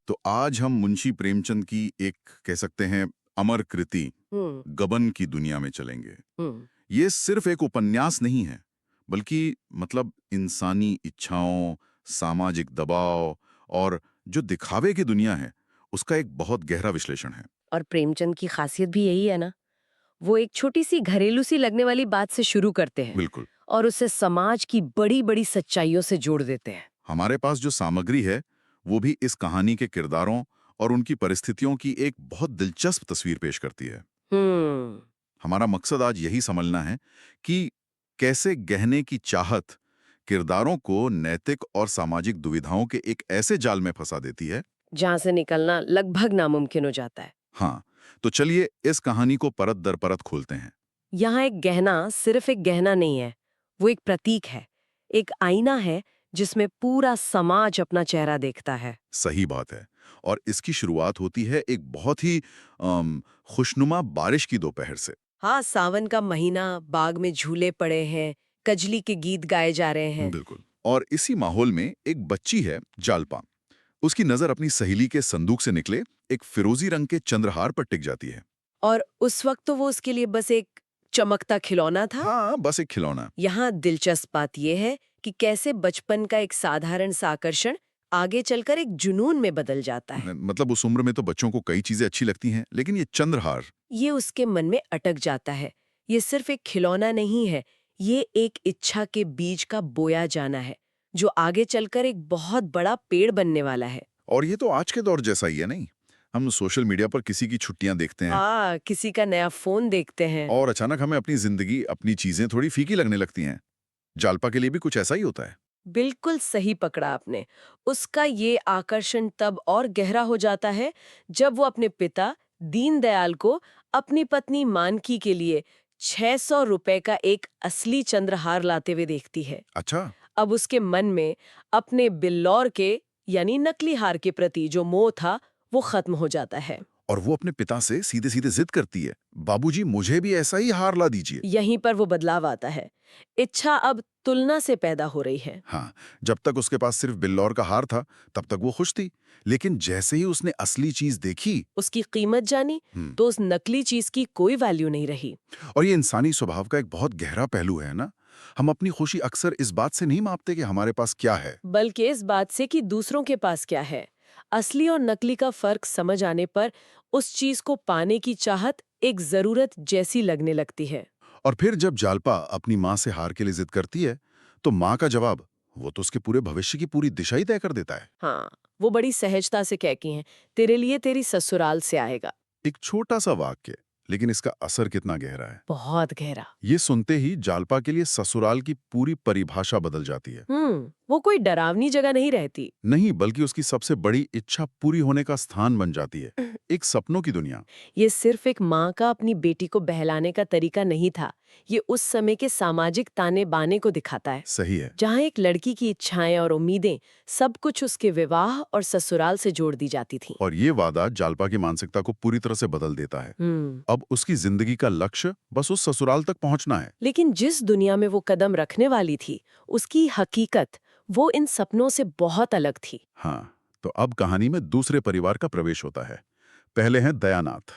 तो आज हम मुंशी प्रेमचंद की एक कह सकते हैं अमर कृति हुँ, गबन की दुनिया में चलेंगे। हुँ। ये सिर्फ एक उपन्यास नहीं है, बल्कि मतलब इंसानी इच्छाओं, सामाजिक दबाव और जो दिखावे की दुनिया है, उसका एक बहुत गहरा विश्लेषण है। और प्रेमचंद की खासियत भी यही है ना, वो एक छोटी-सी घरेलू-सी लगने वाली बात से शुरू करते हैं बिल्कुल। और उसे समाज की बड़ी-बड़ी सच्चाइयों से जोड़ देते हैं। हमारे पास जो सामग्री है, वो भी इस कहानी के किरदारों और उनकी परिस्थितियों की एक बहुत दिलचस्प तस्वीर पेश करती है। हुँ, हमारा मकसद आज यही समझना है कि कैसे गहने की चाहत किरदारों को नैतिक और सामाजिक दुविधाओं के एक ऐसे जाल में फंसा देती है। जहाँ से निकलना लगभग नामुमकिन हो जाता है। हाँ, तो चलिए इस कहानी को परत दर परत खोलते हैं। यहाँ एक गहना सिर्फ एक गहना नहीं है, वो एक प्रतीक है, एक आईना है जिसमें पूरा समाज अपना चेहरा देखता है। सही बात है। और इसकी शुरुआत होती है एक बहुत ही खुशनुमा बारिश की दोपहर से। हाँ, सावन का महीना, बाग में झूले पड़े हैं, कजली के गीत गाए जा रहे हैं। बिल्कुल। और इसी माहौल में एक बच्ची है, जालपा। उसकी नजर अपनी सहेली के संदूक से निकले एक फिरोजी रंग के चंद्रहार पर टिक जाती है। और उस वक्त तो वो उसके लिए बस एक चमकता खिलौना था। हाँ, बस एक खिलौना। यहाँ दिलचस्प बात यह है कि कैसे बचपन का एक साधारण सा आकर्षण आगे चलकर एक जुनून में बदल जाता है। मतलब उस उम्र में तो बच्चों को कई चीजें अच्छी लगती हैं, लेकिन ये चंद्रहार। ये उसके मन में अटक जाता है। ये सिर्फ एक खिलौना नहीं है, ये एक इच्छा के बीज का बोया जाना है, जो आगे चलकर एक बहुत बड़ा पेड़ बनने वाला है। और ये तो आज के दौर जैसा ही है, नहीं? हम सोशल मीडिया पर किसी की छुट्टियां देखते हैं किसी का नया फोन देखते हैं। और अचानक हमें अपनी जिंदगी, अपनी चीजें थोड़ी फीकी लगने लगती हैं। जालपा के लिए भी कुछ ऐसा ही होता है। बिल्कुल सही पकड़ा आपने। उसका ये आकर्षण तब और गहरा हो जाता है जब वो अपने पिता दीनदयाल को अपनी पत्नी मानकी के लिए 600 रुपए का एक असली चंद्रहार लाते हुए देखती है। अच्छा। अब उसके मन में अपने बिल्लौर के यानी नकली हार के प्रति जो मोह था वो खत्म हो जाता है। और वो अपने पिता से सीधे सीधे जिद करती है, बाबूजी मुझे भी ऐसा ही हार ला दीजिए। यहीं पर वो बदलाव आता है। इच्छा अब तुलना से पैदा हो रही है। हाँ, जब तक उसके पास सिर्फ बिल्लौर का हार था, तब तक वो खुश थी। लेकिन जैसे ही उसने असली चीज देखी। उसकी कीमत जानी तो उस नकली चीज की कोई वैल्यू नहीं रही। और ये इंसानी स्वभाव का एक बहुत गहरा पहलू है ना। हम अपनी खुशी अक्सर इस बात से नहीं मापते कि हमारे पास क्या है। बल्कि इस बात से कि दूसरों के पास क्या है। असली और नकली का फर्क समझ आने पर उस चीज को पाने की चाहत एक जरूरत जैसी लगने लगती है। और फिर जब जालपा अपनी माँ से हार के लिए जिद करती है, तो माँ का जवाब वो तो उसके पूरे भविष्य की पूरी दिशा ही तय कर देता है। हाँ, वो बड़ी सहजता से कहती हैं, तेरे लिए तेरी ससुराल से आएगा। एक छोटा सा वाक्य, लेकिन इसका असर कितना गहरा है। बहुत गहरा। ये सुनते ही जालपा के लिए ससुराल की पूरी परिभाषा बदल जाती है। वो कोई डरावनी जगह नहीं रहती। नहीं, बल्कि उसकी सबसे बड़ी इच्छा पूरी होने का स्थान बन जाती है। एक सपनों की दुनिया। ये सिर्फ एक माँ का अपनी बेटी को बहलाने का तरीका नहीं था, ये उस समय के सामाजिक ताने बाने को दिखाता है, सही है। जहाँ एक लड़की की इच्छाएं और उम्मीदें सब कुछ उसके विवाह और ससुराल से जोड़ दी जाती थीं। और ये वादा जालपा की मानसिकता को पूरी तरह से बदल देता है। अब उसकी जिंदगी का लक्ष्य बस उस ससुराल तक पहुंचना है। लेकिन जिस दुनिया में वो कदम रखने वाली थी, उसकी हकीकत वो इन सपनों से बहुत अलग थी। हाँ, तो अब कहानी में दूसरे परिवार का प्रवेश होता है। पहले हैं दयानाथ,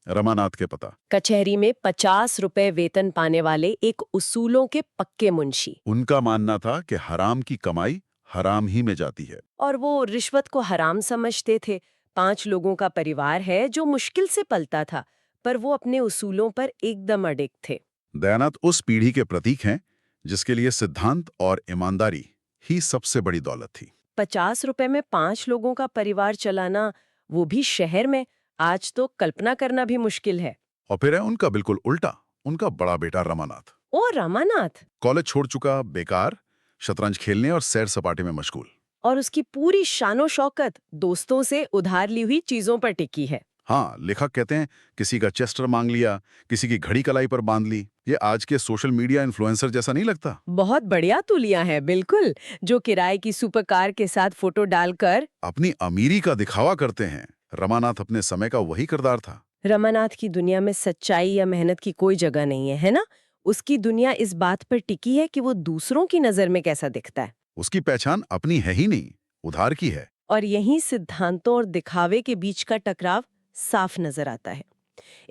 रमानाथ के पता। कचहरी में 50 रुपए वेतन पाने वाले एक उसूलों के पक्के मुंशी। उनका मानना था कि हराम की कमाई हराम ही में जाती है। और वो रिश्वत को हराम समझते थे। 5 लोगों का परिवार है जो मुश्किल से पलता था, पर वो अपने उसूलों पर एकदम अडिग थे। दयानाथ उस पीढ़ी के प्रतीक हैं जिसके लिए सिद्धांत और ईमानदारी ही सबसे बड़ी दौलत थी। 50 रुपए में 5 लोगों का परिवार चलाना, वो भी शहर में, आज तो कल्पना करना भी मुश्किल है। और फिर है उनका बिल्कुल उल्टा, उनका बड़ा बेटा रमानाथ। ओ रामानाथ। कॉलेज छोड़ चुका, बेकार, शतरंज खेलने और सैर सपाटे में मशगूल। और उसकी पूरी शानो शौकत दोस्तों से उधार ली हुई चीजों पर टिकी है। हाँ, लेखक कहते हैं किसी का चेस्टर मांग लिया, किसी की घड़ी कलाई पर बांध ली। ये आज के सोशल मीडिया इन्फ्लुएंसर जैसा नहीं लगता? बहुत बढ़िया तुलियां हैं, बिल्कुल, जो किराए की सुपर कार के साथ फोटो डालकर अपनी अमीरी का दिखावा करते हैं। रमानाथ अपने समय का वही किरदार था। रमानाथ की दुनिया में सच्चाई या मेहनत की कोई जगह नहीं है, है ना? उसकी दुनिया इस बात पर टिकी है कि वो दूसरों की नजर में कैसा दिखता है। उसकी पहचान अपनी है ही नहीं, उधार की है। और यहीं सिद्धांतों और दिखावे के बीच का टकराव साफ नजर आता है।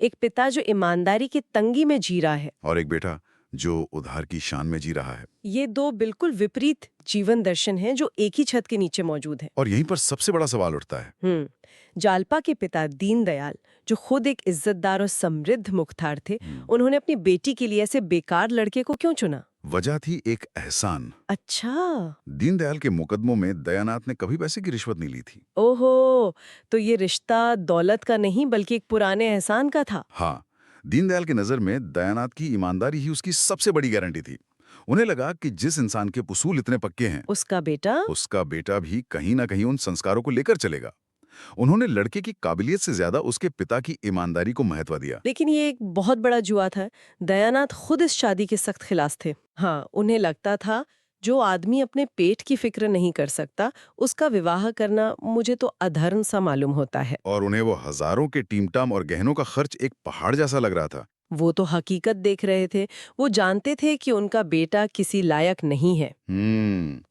एक पिता जो ईमानदारी की तंगी में जी रहा है और एक बेटा जो उधार की शान में जी रहा है। ये दो बिल्कुल विपरीत जीवन दर्शन हैं जो एक ही छत के नीचे मौजूद हैं। और यहीं पर सबसे बड़ा सवाल उठता है। जालपा के पिता दीनदयाल जो खुद एक इज्जतदार और समृद्ध मुख्तार थे, उन्होंने अपनी बेटी के लिए ऐसे बेकार लड़के को क्यों चुना? वजह थी एक एहसान। अच्छा। दीनदयाल के मुकदमों में दयानाथ ने कभी पैसे की रिश्वत नहीं ली थी। ओहो, तो ये रिश्ता दौलत का नहीं बल्कि एक पुराने एहसान का था। हाँ, दीनदयाल की नजर में दयानाथ की ईमानदारी ही उसकी सबसे बड़ी गारंटी थी। उन्हें लगा कि जिस इंसान के उसूल इतने पक्के हैं, उसका बेटा भी कहीं ना कहीं उन संस्कारों को लेकर चलेगा। उन्होंने लड़के की काबिलियत से ज्यादा उसके पिता की ईमानदारी को महत्व दिया। लेकिन ये एक बहुत बड़ा जुआ था। दयानाथ खुद इस शादी के सख्त खिलाफ थे। हाँ, उन्हें लगता था जो आदमी अपने पेट की फिक्र नहीं कर सकता, उसका विवाह करना मुझे तो अधर्म सा मालूम होता है। और उन्हें वो हजारों के टीमटाम और गहनों का खर्च एक पहाड़ जैसा लग रहा था। वो तो हकीकत देख रहे थे। वो जानते थे कि उनका बेटा किसी लायक नहीं है।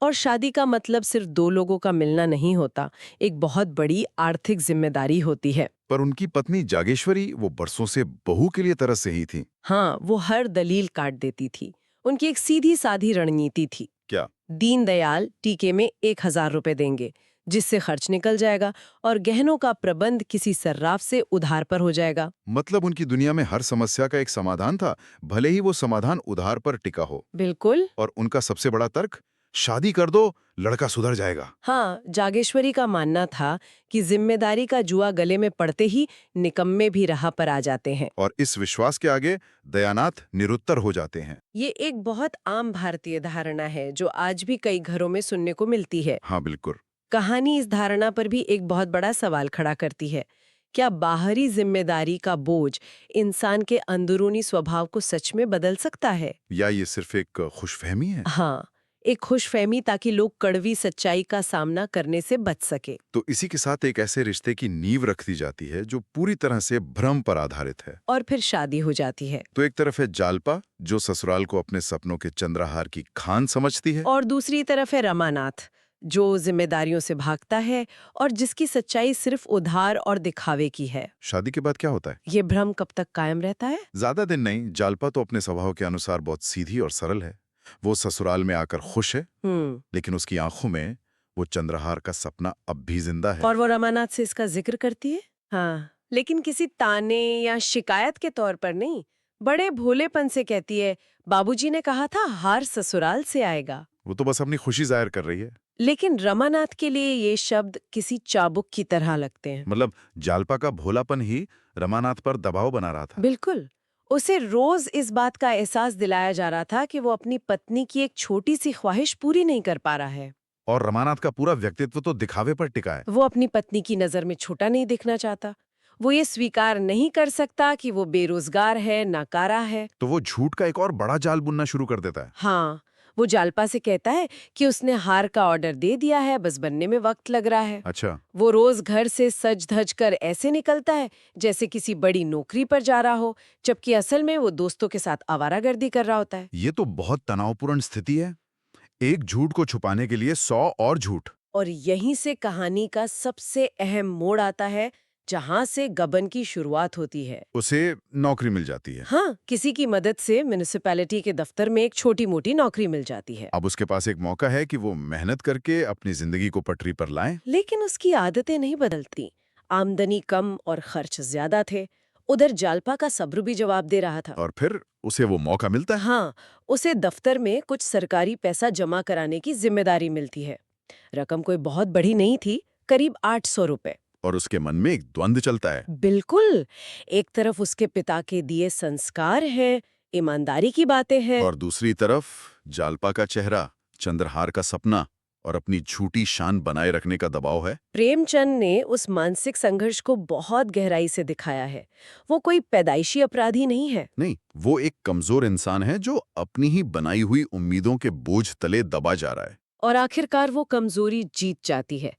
और शादी का मतलब सिर्फ दो लोगों का मिलना नहीं होता, एक बहुत बड़ी आर्थिक जिम्मेदारी होती है। पर उनकी पत्नी जागेश्वरी वो बरसों से बहू के लिए तरस से ही थी। हाँ, वो हर दलील काट देती थी। उनकी एक सीधी साधी रणनीति थी। क्या? दीनदयाल टीके में 1000 रुपए देंगे, जिससे खर्च निकल जाएगा और गहनों का प्रबंध किसी सर्राफ से उधार पर हो जाएगा। मतलब उनकी दुनिया में हर समस्या का एक समाधान था, भले ही वो समाधान उधार पर टिका हो। बिल्कुल। और उनका सबसे बड़ा तर्क, शादी कर दो, लड़का सुधर जाएगा। हाँ, जागेश्वरी का मानना था कि जिम्मेदारी का जुआ गले में पड़ते ही निकम्मे भी राह पर आ जाते हैं। और इस विश्वास के आगे दयानाथ निरुत्तर हो जाते हैं। ये एक बहुत आम भारतीय धारणा है जो आज भी कई घरों में सुनने को मिलती है। हाँ बिल्कुल। कहानी इस धारणा पर भी एक बहुत बड़ा सवाल खड़ा करती है। क्या बाहरी जिम्मेदारी का बोझ इंसान के अंदरूनी स्वभाव को सच में बदल सकता है, या ये सिर्फ एक खुशफहमी है? हाँ, एक खुशफहमी ताकि लोग कड़वी सच्चाई का सामना करने से बच सके। तो इसी के साथ एक ऐसे रिश्ते की नींव रख दी जाती है जो पूरी तरह से भ्रम पर आधारित है। और फिर शादी हो जाती है। तो एक तरफ है जालपा जो ससुराल को अपने सपनों के चंद्रहार की खान समझती है, और दूसरी तरफ है रमानाथ जो जिम्मेदारियों से भागता है और जिसकी सच्चाई सिर्फ उधार और दिखावे की है। शादी के बाद क्या होता है? ये भ्रम कब तक कायम रहता है? ज्यादा दिन नहीं। जालपा तो अपने स्वभाव के अनुसार बहुत सीधी और सरल है। वो ससुराल में आकर खुश है, लेकिन उसकी आंखों में वो चंद्रहार का सपना अब भी जिंदा है। और वो रमानाथ से इसका जिक्र करती है, हाँ, लेकिन किसी ताने या शिकायत के तौर पर नहीं, बड़े भोलेपन से कहती है, बाबूजी ने कहा था हार ससुराल से आएगा। वो तो बस अपनी खुशी जाहिर कर रही है। लेकिन रमानाथ के लिए ये शब्द किसी चाबुक की तरह लगते हैं। मतलब जालपा का भोलापन ही रमानाथ पर दबाव बना रहा था। बिल्कुल। उसे रोज इस बात का एहसास दिलाया जा रहा था कि वो अपनी पत्नी की एक छोटी सी ख्वाहिश पूरी नहीं कर पा रहा है। और रमानाथ का पूरा व्यक्तित्व तो दिखावे पर टिका है। वो अपनी पत्नी की नजर में छोटा नहीं दिखना चाहता। वो ये स्वीकार नहीं कर सकता कि वो बेरोजगार है, नाकारा है। तो वो झूठ का एक और बड़ा जाल बुनना शुरू कर देता है। हाँ, वो जालपा से कहता है कि उसने हार का ऑर्डर दे दिया है, बस बनने में वक्त लग रहा है। अच्छा। वो रोज घर से सज धज कर ऐसे निकलता है जैसे किसी बड़ी नौकरी पर जा रहा हो, जबकि असल में वो दोस्तों के साथ आवारागर्दी कर रहा होता है। ये तो बहुत तनावपूर्ण स्थिति है। एक झूठ को छुपाने के लिए 100 और झूठ। और यहीं से कहानी का सबसे अहम मोड़ आता है, जहां से गबन की शुरुआत होती है। उसे नौकरी मिल जाती है। हाँ, किसी की मदद से म्युनिसिपैलिटी के दफ्तर में एक छोटी मोटी नौकरी मिल जाती है। अब उसके पास एक मौका है कि वो मेहनत करके अपनी जिंदगी को पटरी पर लाए। लेकिन उसकी आदतें नहीं बदलती। आमदनी कम और खर्च ज्यादा थे। उधर जालपा का सब्र भी जवाब दे रहा था। और फिर उसे वो मौका मिलता है। हाँ, उसे दफ्तर में कुछ सरकारी पैसा जमा कराने की जिम्मेदारी मिलती है। रकम कोई बहुत बड़ी नहीं थी, करीब 800 रुपए। और उसके मन में एक द्वंद्व चलता है। बिल्कुल। एक तरफ उसके पिता के दिए संस्कार हैं, ईमानदारी की बातें हैं, और दूसरी तरफ जालपा का चेहरा, चंद्रहार का सपना और अपनी झूठी शान बनाए रखने का दबाव है। प्रेमचंद ने उस मानसिक संघर्ष को बहुत गहराई से दिखाया है। वो कोई पैदाइशी अपराधी नहीं है। नहीं, वो एक कमजोर इंसान है जो अपनी ही बनाई हुई उम्मीदों के बोझ तले दबा जा रहा है। और आखिरकार वो कमजोरी जीत जाती है।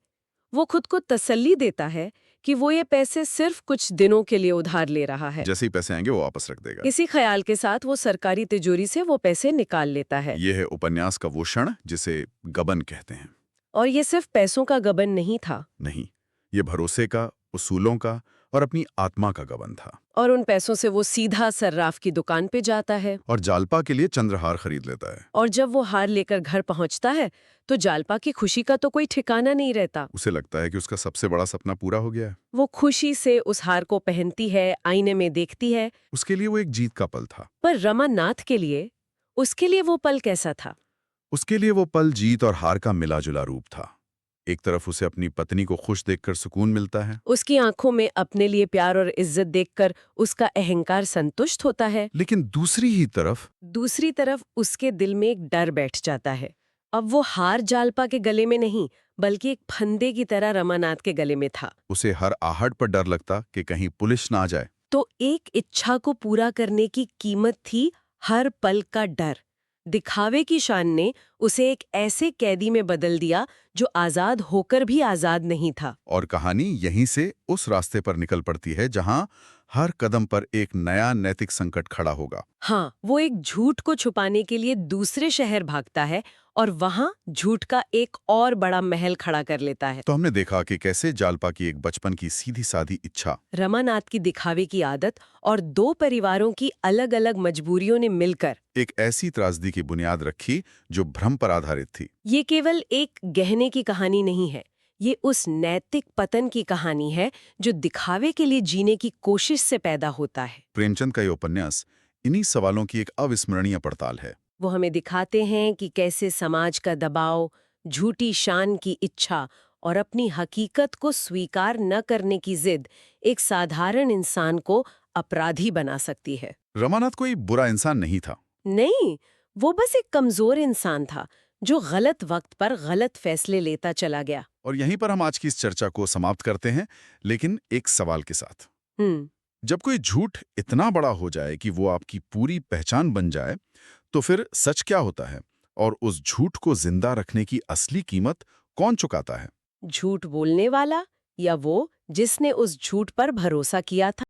वो खुद को तसल्ली देता है कि वो ये पैसे सिर्फ कुछ दिनों के लिए उधार ले रहा है। जैसे ही पैसे आएंगे वो वापस रख देगा। इसी ख्याल के साथ वो सरकारी तिजोरी से वो पैसे निकाल लेता है। ये है उपन्यास का वो क्षण जिसे गबन कहते हैं। और ये सिर्फ पैसों का गबन नहीं था। नहीं, ये भरोसे का, उसूलों का और अपनी आत्मा का गबन था। और उन पैसों से वो सीधा सर्राफ की दुकान पे जाता है। और जालपा के लिए चंद्रहार खरीद लेता है। और जब वो हार लेकर घर पहुंचता है तो जालपा की खुशी का तो कोई ठिकाना नहीं रहता। उसे लगता है कि उसका सबसे बड़ा सपना पूरा हो गया है। वो खुशी से उस हार को पहनती है, आईने में देखती है। उसके लिए वो एक जीत का पल था। पर रमानाथ के लिए, उसके लिए वो पल कैसा था? उसके लिए वो पल जीत और हार का मिला-जुला रूप था। एक तरफ उसे अपनी पत्नी को खुश देखकर सुकून मिलता है, उसकी आंखों में अपने लिए प्यार और इज्जत देखकर उसका अहंकार संतुष्ट होता है। लेकिन दूसरी तरफ उसके दिल में एक डर बैठ जाता है। अब वो हार जालपा के गले में नहीं, बल्कि एक फंदे की तरह रमानाथ के गले में था। उसे हर आहट पर डर लगता कि कहीं पुलिस ना आ जाए। तो एक इच्छा को पूरा करने की कीमत थी हर पल का डर। दिखावे की शान ने उसे एक ऐसे कैदी में बदल दिया जो आजाद होकर भी आजाद नहीं था। और कहानी यहीं से उस रास्ते पर निकल पड़ती है जहां हर कदम पर एक नया नैतिक संकट खड़ा होगा। हाँ, वो एक झूठ को छुपाने के लिए दूसरे शहर भागता है और वहां झूठ का एक और बड़ा महल खड़ा कर लेता है। तो हमने देखा कि कैसे जालपा की एक बचपन की सीधी सादी इच्छा, रमानाथ की दिखावे की आदत और दो परिवारों की अलग-अलग मजबूरियों ने मिलकर एक ऐसी त्रासदी की बुनियाद रखी जो भ्रम पर आधारित थी। ये केवल एक गहने की कहानी नहीं है, ये उस नैतिक पतन की कहानी है जो दिखावे के लिए जीने की कोशिश से पैदा होता है। प्रेमचंद का ये उपन्यास इन्हीं सवालों की एक अविस्मरणीय पड़ताल है। वो हमें दिखाते हैं कि कैसे समाज का दबाव, झूठी शान की इच्छा और अपनी हकीकत को स्वीकार न करने की जिद एक साधारण इंसान को अपराधी बना सकती है। रमानाथ कोई बुरा इंसान नहीं था। नहीं, वो बस एक कमजोर इंसान था जो गलत वक्त पर गलत फैसले लेता चला गया। और यहीं पर हम आज की इस चर्चा को समाप्त करते हैं, लेकिन एक सवाल के साथ। जब कोई झूठ इतना बड़ा हो जाए कि वो आपकी पूरी पहचान बन जाए, तो फिर सच क्या होता है? और उस झूठ को जिंदा रखने की असली कीमत कौन चुकाता है? झूठ बोलने वाला या वो जिसने उस झूठ पर भरोसा किया था?